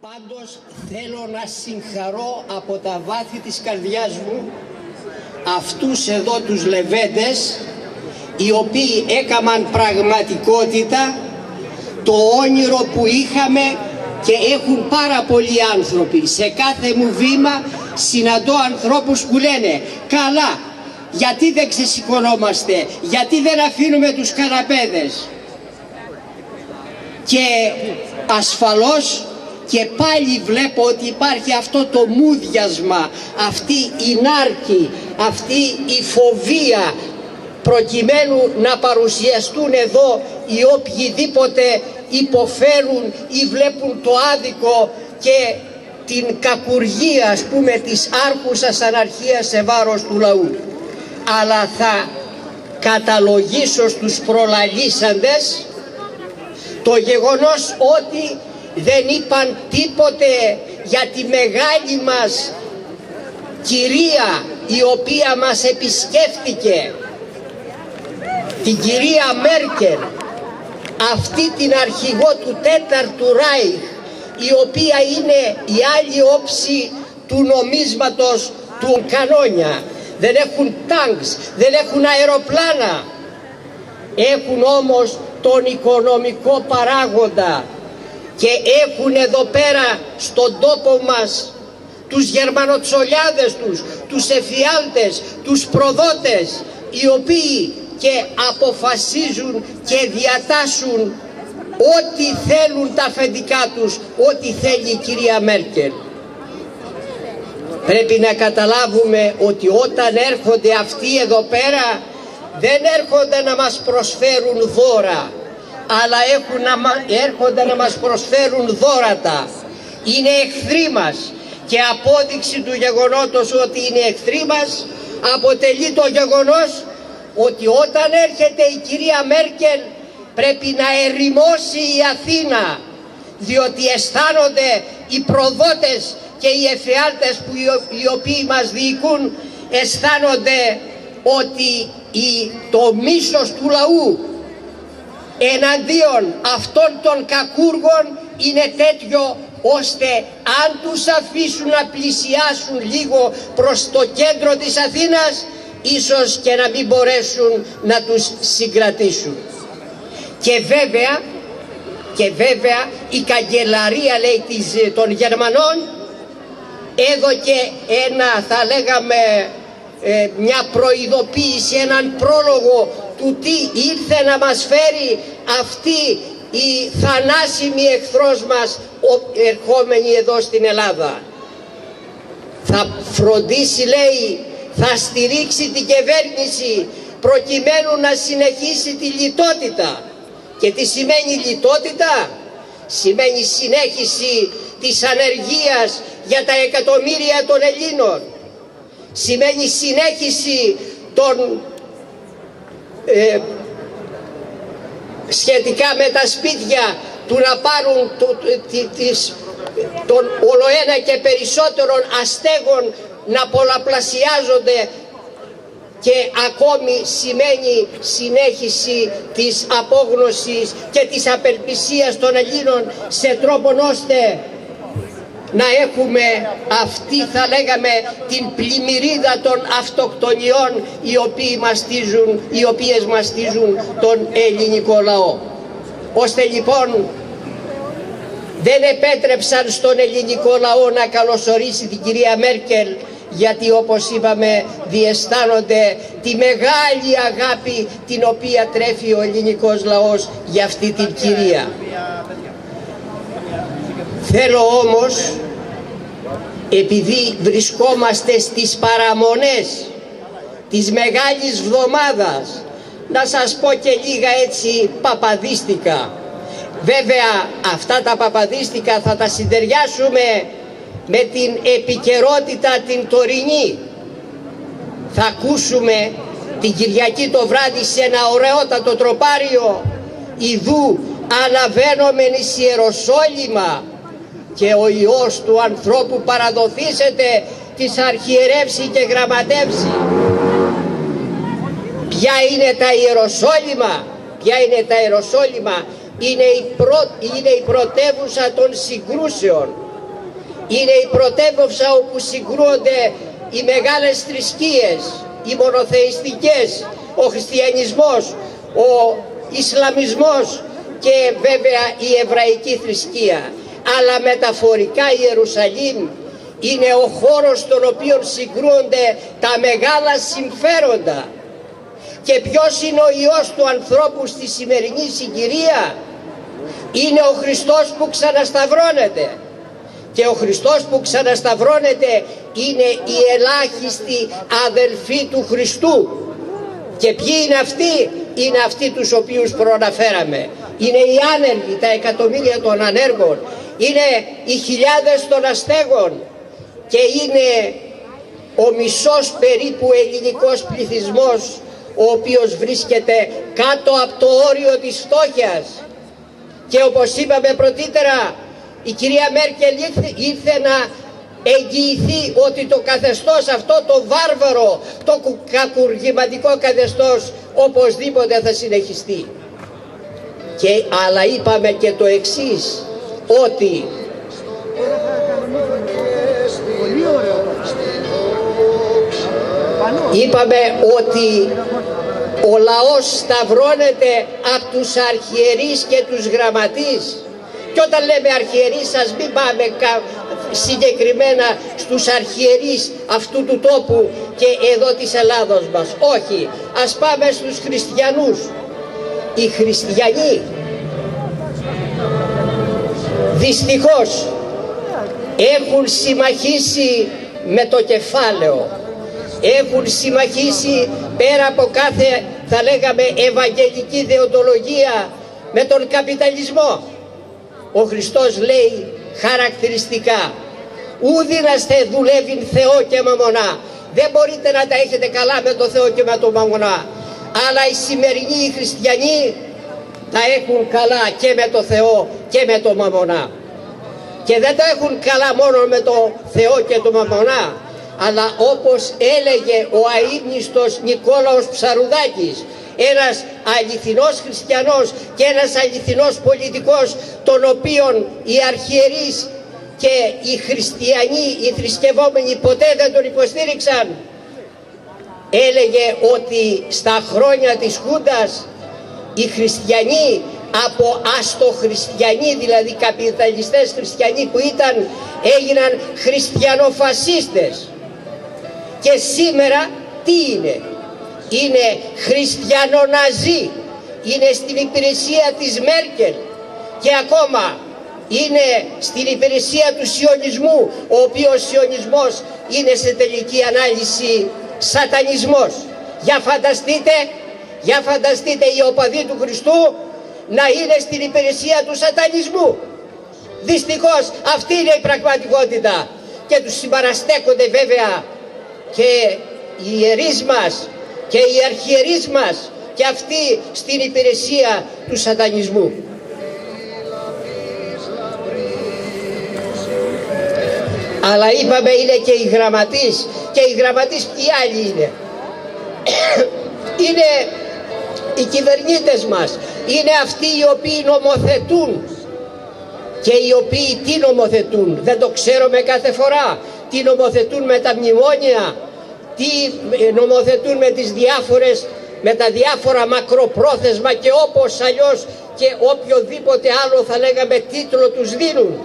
Πάντως θέλω να συγχαρώ από τα βάθη της καρδιάς μου αυτούς εδώ τους λεβέντες, οι οποίοι έκαναν πραγματικότητα το όνειρο που είχαμε και έχουν πάρα πολλοί άνθρωποι. Σε κάθε μου βήμα συναντώ ανθρώπους που λένε καλά, γιατί δεν ξεσηκωνόμαστε, γιατί δεν αφήνουμε τους καναπέδες. Και ασφαλώς και πάλι βλέπω ότι υπάρχει αυτό το μούδιασμα, αυτή η νάρκη, αυτή η φοβία, προκειμένου να παρουσιαστούν εδώ οι οποιοδήποτε υποφέρουν ή βλέπουν το άδικο και την κακουργία, ας πούμε, της άρχουσας αναρχίας σε βάρος του λαού. Αλλά θα καταλογίσω στους προλαλήσαντες το γεγονός ότι δεν είπαν τίποτε για τη μεγάλη μας κυρία, η οποία μας επισκέφτηκε, την κυρία Μέρκελ, αυτή την αρχηγό του Τέταρτου Ράιχ, η οποία είναι η άλλη όψη του νομίσματος του κανόνια. Δεν έχουν τάγκς, δεν έχουν αεροπλάνα, έχουν όμως τον οικονομικό παράγοντα και έχουν εδώ πέρα στον τόπο μας τους γερμανοτσολιάδες τους εφιάλτες, τους προδότες, οι οποίοι και αποφασίζουν και διατάσσουν ό,τι θέλουν τα αφεντικά τους, ό,τι θέλει η κυρία Μέρκελ. Πρέπει να καταλάβουμε ότι όταν έρχονται αυτοί εδώ πέρα δεν έρχονται να μας προσφέρουν δώρα, αλλά έρχονται να μας προσφέρουν δώρατα. Είναι εχθροί μας και απόδειξη του γεγονότος ότι είναι εχθροί μας αποτελεί το γεγονός ότι όταν έρχεται η κυρία Μέρκελ πρέπει να ερημώσει η Αθήνα, διότι αισθάνονται οι προδότες και οι εφιάλτες που οι οποίοι μας διοικούν, αισθάνονται ότι το μίσος του λαού εναντίον αυτών των κακούργων είναι τέτοιο ώστε αν τους αφήσουν να πλησιάσουν λίγο προς το κέντρο της Αθήνας, ίσως και να μην μπορέσουν να τους συγκρατήσουν. Και βέβαια η καγκελαρία, λέει, των Γερμανών έδωκε θα λέγαμε μια προειδοποίηση, έναν πρόλογο του τι ήρθε να μας φέρει αυτή η θανάσιμη εχθρός μας ερχόμενη εδώ στην Ελλάδα. Θα φροντίσει, λέει, θα στηρίξει την κυβέρνηση προκειμένου να συνεχίσει τη λιτότητα. Και τι σημαίνει λιτότητα? Σημαίνει συνέχιση της ανεργίας για τα εκατομμύρια των Ελλήνων. Σημαίνει συνέχιση των σχετικά με τα σπίτια του να πάρουν των ολοένα και περισσότερων αστέγων να πολλαπλασιάζονται, και ακόμη σημαίνει συνέχιση της απόγνωσης και της απελπισίας των Ελλήνων σε τρόπον ώστε να έχουμε αυτή, θα λέγαμε, την πλημμυρίδα των αυτοκτονιών οι οποίες μαστίζουν τον ελληνικό λαό. Ώστε λοιπόν δεν επέτρεψαν στον ελληνικό λαό να καλωσορίσει την κυρία Μέρκελ, γιατί όπως είπαμε διαισθάνονται τη μεγάλη αγάπη την οποία τρέφει ο ελληνικός λαός για αυτή την κυρία. Θέλω όμως, επειδή βρισκόμαστε στις παραμονές της Μεγάλης Βδομάδας, να σας πω και λίγα έτσι παπαδίστικα. Βέβαια αυτά τα παπαδίστικα θα τα συντεριάσουμε με την επικαιρότητα την τωρινή. Θα ακούσουμε την Κυριακή το βράδυ σε ένα ωραιότατο τροπάριο, ιδού αναβαίνομεν εις Ιεροσόλυμα και ο Υιός του ανθρώπου παραδοθήσεται της αρχιερεύσει και γραμματεύσει. Ποια είναι τα Ιεροσόλυμα? Ποια είναι τα Ιεροσόλυμα? Είναι η πρωτεύουσα των συγκρούσεων. Είναι η πρωτεύουσα όπου συγκρούονται οι μεγάλες θρησκείες, οι μονοθεϊστικές, ο χριστιανισμός, ο Ισλαμισμός και βέβαια η εβραϊκή θρησκεία. Αλλά μεταφορικά η Ιερουσαλήμ είναι ο χώρος στον οποίο συγκρούονται τα μεγάλα συμφέροντα. Και ποιος είναι ο Υιός του ανθρώπου στη σημερινή συγκυρία? Είναι ο Χριστός που ξανασταυρώνεται. Και ο Χριστός που ξανασταυρώνεται είναι οι ελάχιστοι αδελφοί του Χριστού. Και ποιοι είναι αυτοί? Είναι αυτοί τους οποίους προαναφέραμε. Είναι οι άνεργοι, τα εκατομμύρια των ανέργων. Είναι οι χιλιάδες των αστέγων. Και είναι ο μισός περίπου ελληνικός πληθυσμός, ο οποίος βρίσκεται κάτω από το όριο της φτώχειας. Και όπως είπαμε πρωτήτερα, η κυρία Μέρκελ ήρθε να εγγυηθεί ότι το καθεστώς αυτό, το βάρβαρο, το κακουργηματικό καθεστώς, οπωσδήποτε θα συνεχιστεί. Αλλά είπαμε και το εξής, ότι ο λαός σταυρώνεται από τους αρχιερείς και τους γραμματείς. Και όταν λέμε αρχιερείς, ας μην πάμε συγκεκριμένα στους αρχιερείς αυτού του τόπου και εδώ της Ελλάδος μας. Όχι, ας πάμε στους χριστιανούς. Οι χριστιανοί δυστυχώς έχουν συμμαχίσει με το κεφάλαιο. Έχουν συμμαχίσει πέρα από κάθε, θα λέγαμε, ευαγγελική δεοντολογία με τον καπιταλισμό. Ο Χριστός λέει χαρακτηριστικά: ουδίναστε δουλεύειν Θεό και μαμονά. Δεν μπορείτε να τα έχετε καλά με το Θεό και με το μαμονά. Αλλά οι σημερινοί οι χριστιανοί τα έχουν καλά και με το Θεό και με το μαμονά. Και δεν τα έχουν καλά μόνο με το Θεό και το μαμονά, αλλά όπως έλεγε ο αείμνηστος Νικόλαος Ψαρουδάκης, ένας αληθινός χριστιανός και ένας αληθινός πολιτικός, τον οποίον οι αρχιερείς και οι χριστιανοί, οι θρησκευόμενοι ποτέ δεν τον υποστήριξαν, έλεγε ότι στα χρόνια της Χούντας οι χριστιανοί, από αστοχριστιανοί, δηλαδή καπιταλιστές χριστιανοί που ήταν, έγιναν χριστιανοφασίστες. Και σήμερα τι είναι? Είναι χριστιανοναζί, είναι στην υπηρεσία της Μέρκελ και ακόμα είναι στην υπηρεσία του σιωνισμού, ο οποίος σιωνισμός είναι σε τελική ανάλυση σατανισμός. Για φανταστείτε οι οπαδοί του Χριστού να είναι στην υπηρεσία του σατανισμού. Δυστυχώς αυτή είναι η πραγματικότητα και τους συμπαραστέκονται βέβαια και οι ιερείς μας και οι αρχιερείς μας και αυτοί στην υπηρεσία του σατανισμού. Αλλά είπαμε είναι και οι γραμματείς, και οι γραμματείς ποιοι άλλοι είναι? Είναι οι κυβερνήτες μας, είναι αυτοί οι οποίοι νομοθετούν. Και οι οποίοι τι νομοθετούν? Δεν το ξέρουμε κάθε φορά. Τι νομοθετούν με τα μνημόνια, τι νομοθετούν με τα διάφορα μακροπρόθεσμα και όπως αλλιώς και οποιοδήποτε άλλο θα λέγαμε τίτλο τους δίνουν.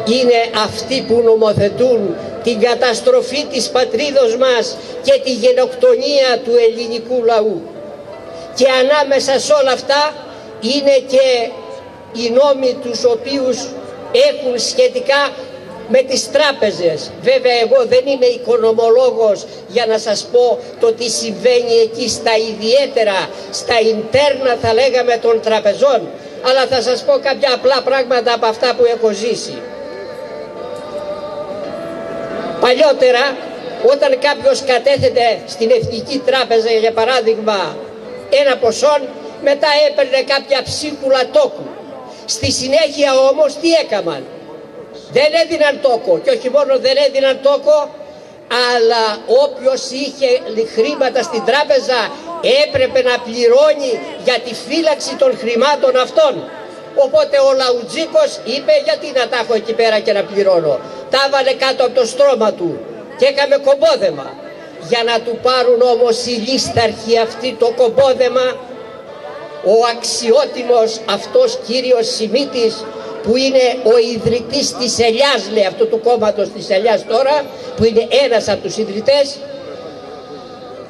Είναι αυτοί που νομοθετούν την καταστροφή της πατρίδος μας και τη γενοκτονία του ελληνικού λαού. Και ανάμεσα σε όλα αυτά είναι και οι νόμοι τους οποίους έχουν σχετικά με τις τράπεζες. Βέβαια εγώ δεν είμαι οικονομολόγος για να σας πω το τι συμβαίνει εκεί στα ιδιαίτερα, στα ίντερνα θα λέγαμε των τραπεζών, αλλά θα σας πω κάποια απλά πράγματα από αυτά που έχω ζήσει. Παλιότερα όταν κάποιος κατέθετε στην Εθνική Τράπεζα για παράδειγμα ένα ποσό, μετά έπαιρνε κάποια ψίχουλα τόκου. Στη συνέχεια όμως τι έκαναν? Δεν έδιναν τόκο, και όχι μόνο δεν έδιναν τόκο, αλλά όποιος είχε χρήματα στην τράπεζα έπρεπε να πληρώνει για τη φύλαξη των χρημάτων αυτών. Οπότε ο Λαουτζίκος είπε, γιατί να τα έχω εκεί πέρα και να πληρώνω. Τα έβαλε κάτω από το στρώμα του και έκαμε κομπόδεμα. Για να του πάρουν όμως οι λίσταρχοι αυτή το κομπόδεμα, ο αξιότιμος αυτός κύριος Σιμίτης, που είναι ο ιδρυτής της Ελιάς, λέει, αυτού του κόμματος της Ελιάς τώρα, που είναι ένας από τους ιδρυτές,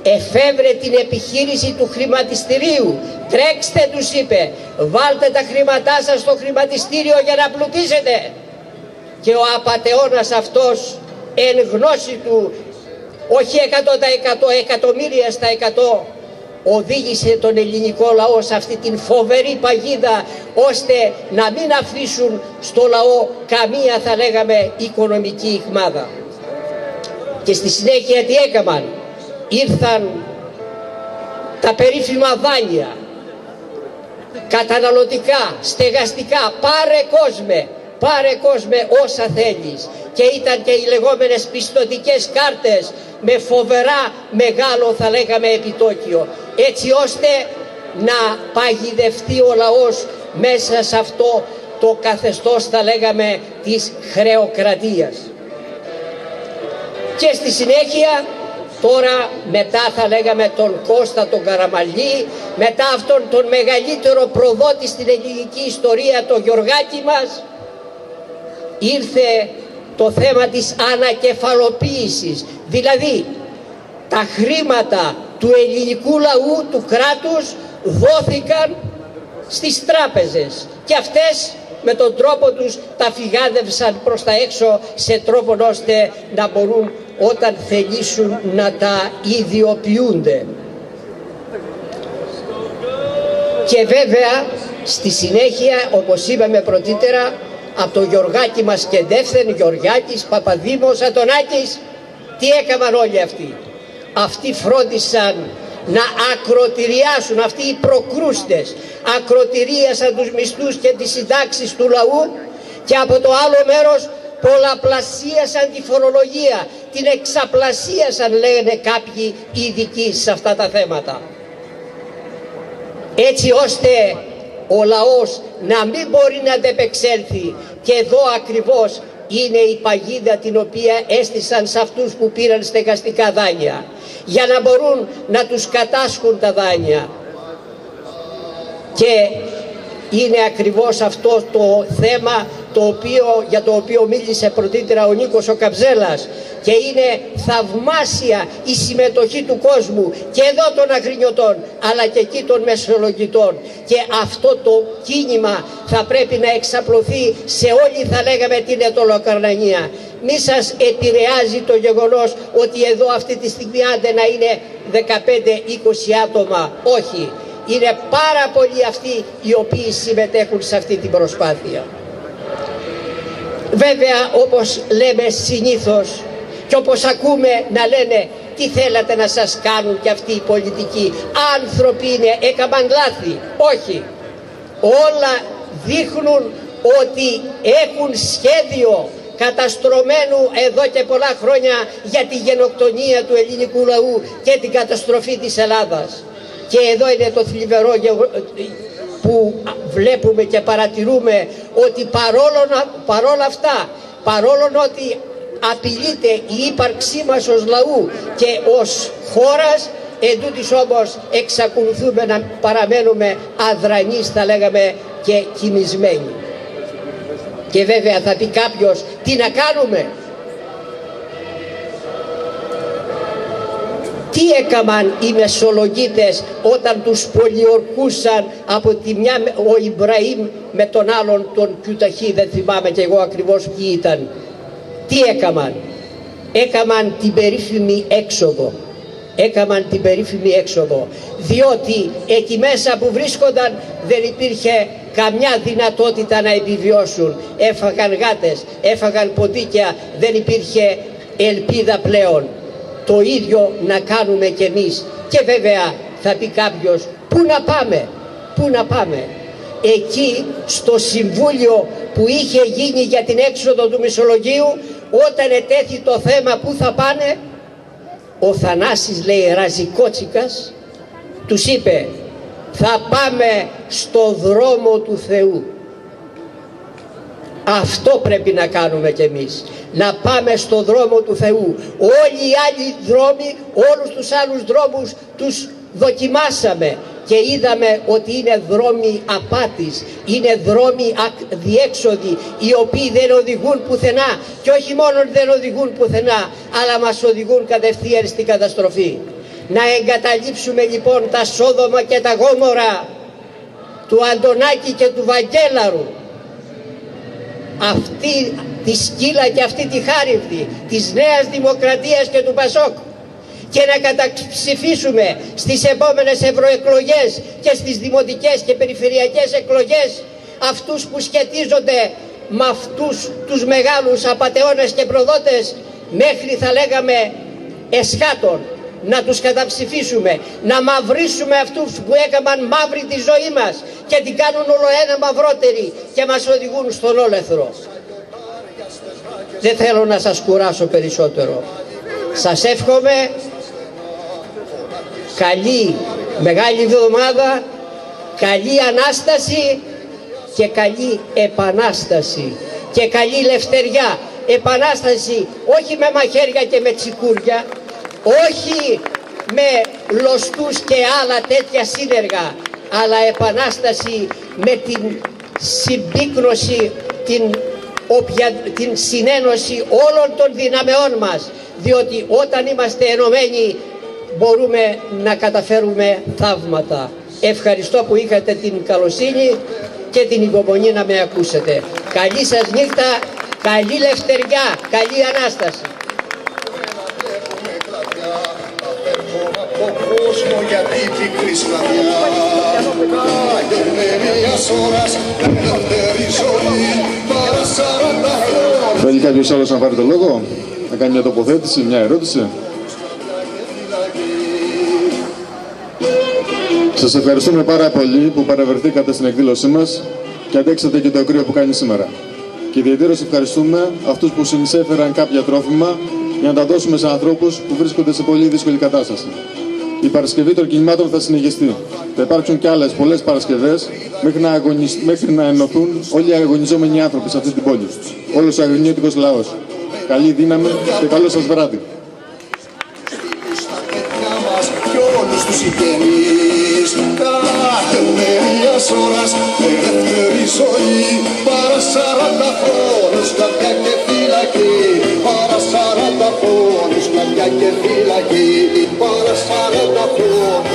εφεύρε την επιχείρηση του χρηματιστηρίου. Τρέξτε, τους είπε, βάλτε τα χρήματά σας στο χρηματιστήριο για να πλουτίσετε. Και ο απατεώνας αυτός, εν γνώση του, όχι 100%, εκατομμύρια στα 100, οδήγησε τον ελληνικό λαό σε αυτή την φοβερή παγίδα, ώστε να μην αφήσουν στο λαό καμία, θα λέγαμε, οικονομική αιχμάδα. Και στη συνέχεια τι έκαναν? Ήρθαν τα περίφημα δάνεια, καταναλωτικά, στεγαστικά, πάρε κόσμε όσα θέλεις. Και ήταν και οι λεγόμενες πιστωτικές κάρτες με φοβερά μεγάλο, θα λέγαμε, επιτόκιο, έτσι ώστε να παγιδευτεί ο λαός μέσα σε αυτό το καθεστώς, θα λέγαμε, της χρεοκρατίας. Και στη συνέχεια τώρα, μετά, θα λέγαμε, τον Κώστα τον Καραμαλή, μετά αυτόν τον μεγαλύτερο προδότη στην ελληνική ιστορία, τον Γιωργάκη μας, ήρθε το θέμα της ανακεφαλοποίησης. Δηλαδή τα χρήματα του ελληνικού λαού, του κράτους, δόθηκαν στις τράπεζες και αυτές με τον τρόπο τους τα φυγάδευσαν προς τα έξω, σε τρόπο ώστε να μπορούν όταν θελήσουν να τα ιδιοποιούνται. Και βέβαια στη συνέχεια, όπως είπαμε πρωτήτερα, από το Γιωργάκη μας και ντεύθεν, Γεωργιάκης, Παπαδήμος, Αντωνάκης, τι έκαναν όλοι αυτοί? Αυτοί φρόντισαν να ακροτηριάσουν, αυτοί οι προκρούστες ακροτηρίασαν τους μισθούς και τις συντάξεις του λαού, και από το άλλο μέρος πολλαπλασίασαν τη φορολογία, την εξαπλασίασαν, λένε κάποιοι ειδικοί σε αυτά τα θέματα, έτσι ώστε ο λαός να μην μπορεί να αντεπεξέλθει. Και εδώ ακριβώς είναι η παγίδα την οποία έστησαν σε αυτούς που πήραν στεγαστικά δάνεια, για να μπορούν να τους κατάσχουν τα δάνεια. Και είναι ακριβώς αυτό το θέμα για το οποίο μίλησε πρωτήτερα ο Νίκος ο Καψέλας, και είναι θαυμάσια η συμμετοχή του κόσμου και εδώ των Αγρινιωτών αλλά και εκεί των Μεσολογγιτών, και αυτό το κίνημα θα πρέπει να εξαπλωθεί σε όλη, θα λέγαμε, την Αιτωλοκαρνανία. Μη σας επηρεάζει το γεγονός ότι εδώ αυτή τη στιγμή άντε να είναι 15-20 άτομα, όχι, είναι πάρα πολλοί αυτοί οι οποίοι συμμετέχουν σε αυτή την προσπάθεια. Βέβαια, όπως λέμε συνήθως και όπως ακούμε να λένε, τι θέλατε να σας κάνουν και αυτοί οι πολιτικοί? Άνθρωποι είναι, έκαναν λάθη? Όχι. Όλα δείχνουν ότι έχουν σχέδιο καταστρωμένου εδώ και πολλά χρόνια για τη γενοκτονία του ελληνικού λαού και την καταστροφή της Ελλάδας. Και εδώ είναι το θλιβερό που βλέπουμε και παρατηρούμε, ότι παρόλα αυτά, παρόλο ότι απειλείται η ύπαρξή μας ως λαού και ως χώρας, εντούτοις όμως εξακολουθούμε να παραμένουμε αδρανείς, θα λέγαμε, και κοιμισμένοι. Και βέβαια θα πει κάποιος, τι να κάνουμε? Τι έκαναν οι Μεσολογγίτες όταν τους πολιορκούσαν από τη μια, ο Ιμπραήμ με τον άλλον τον Κιουταχή, δεν θυμάμαι και εγώ ακριβώς ποιοι ήταν? Τι έκαναν? Έκαναν την περίφημη έξοδο. Έκαναν την περίφημη έξοδο, διότι εκεί μέσα που βρίσκονταν δεν υπήρχε καμιά δυνατότητα να επιβιώσουν. Έφαγαν γάτες, έφαγαν ποντίκια, δεν υπήρχε ελπίδα πλέον. Το ίδιο να κάνουμε κι εμείς. Και βέβαια θα πει κάποιος, πού να πάμε? Πού να πάμε? Εκεί στο συμβούλιο που είχε γίνει για την έξοδο του Μεσολογγίου, όταν ετέθη το θέμα πού θα πάνε, ο Θανάσης, λέει, Ραζικότσικας, τους είπε, θα πάμε στο δρόμο του Θεού. Αυτό πρέπει να κάνουμε κι εμείς. Να πάμε στο δρόμο του Θεού. Όλοι οι άλλοι δρόμοι, όλους τους άλλους δρόμους τους δοκιμάσαμε και είδαμε ότι είναι δρόμοι απάτης, είναι δρόμοι διέξοδοι, οι οποίοι δεν οδηγούν πουθενά, και όχι μόνο δεν οδηγούν πουθενά, αλλά μας οδηγούν κατευθείαν στην καταστροφή. Να εγκαταλείψουμε λοιπόν τα Σόδομα και τα Γόμορα, του Αντωνάκη και του Βαγγέλαρου, αυτή τη σκύλα και αυτή τη χάριβδη της Νέας Δημοκρατίας και του Πασόκ, και να καταψηφίσουμε στις επόμενες ευρωεκλογές και στις δημοτικές και περιφερειακές εκλογές αυτούς που σχετίζονται με αυτούς τους μεγάλους απατεώνες και προδότες, μέχρι θα λέγαμε εσχάτων, να τους καταψηφίσουμε, να μαυρίσουμε αυτούς που έκαναν μαύρη τη ζωή μας και την κάνουν όλο ένα μαυρότερη και μας οδηγούν στον όλεθρο. Δεν θέλω να σας κουράσω περισσότερο. Σας εύχομαι καλή Μεγάλη Εβδομάδα, καλή Ανάσταση και καλή Επανάσταση και καλή Λευτεριά. Επανάσταση όχι με μαχαίρια και με τσικούρια, όχι με λοστούς και άλλα τέτοια σύνεργα, αλλά επανάσταση με την συμπίκνωση, την συνένωση όλων των δυναμεών μας, διότι όταν είμαστε ενωμένοι μπορούμε να καταφέρουμε θαύματα. Ευχαριστώ που είχατε την καλοσύνη και την υπομονή να με ακούσετε. Καλή σας νύχτα, καλή Λευτεριά, καλή Ανάσταση. Θέλει κάποιος άλλος να πάρει το λόγο, να κάνει μια τοποθέτηση, μια ερώτηση? Σας ευχαριστούμε πάρα πολύ που παραβρεθήκατε στην εκδήλωσή μας και αντέξατε και το κρύο που κάνει σήμερα. Και ιδιαιτέρως ευχαριστούμε αυτούς που συνεισέφεραν κάποια τρόφιμα για να τα δώσουμε σε ανθρώπους που βρίσκονται σε πολύ δύσκολη κατάσταση. Η Παρασκευή των κινημάτων θα συνεχιστεί. Θα υπάρξουν και άλλες πολλές Παρασκευές μέχρι να ενωθούν όλοι οι αγωνιζόμενοι άνθρωποι σε αυτή την πόλη. Όλος ο αγωνιώτικος λαός. Καλή δύναμη και καλό σας βράδυ. Κάθε μερίας ώρας ελεύθερη ζωή, παρά 40 χρόνους καρδιά και φυλακή, παρά 40 χρόνους καρδιά και φυλακή, παρά 40 χρόνους.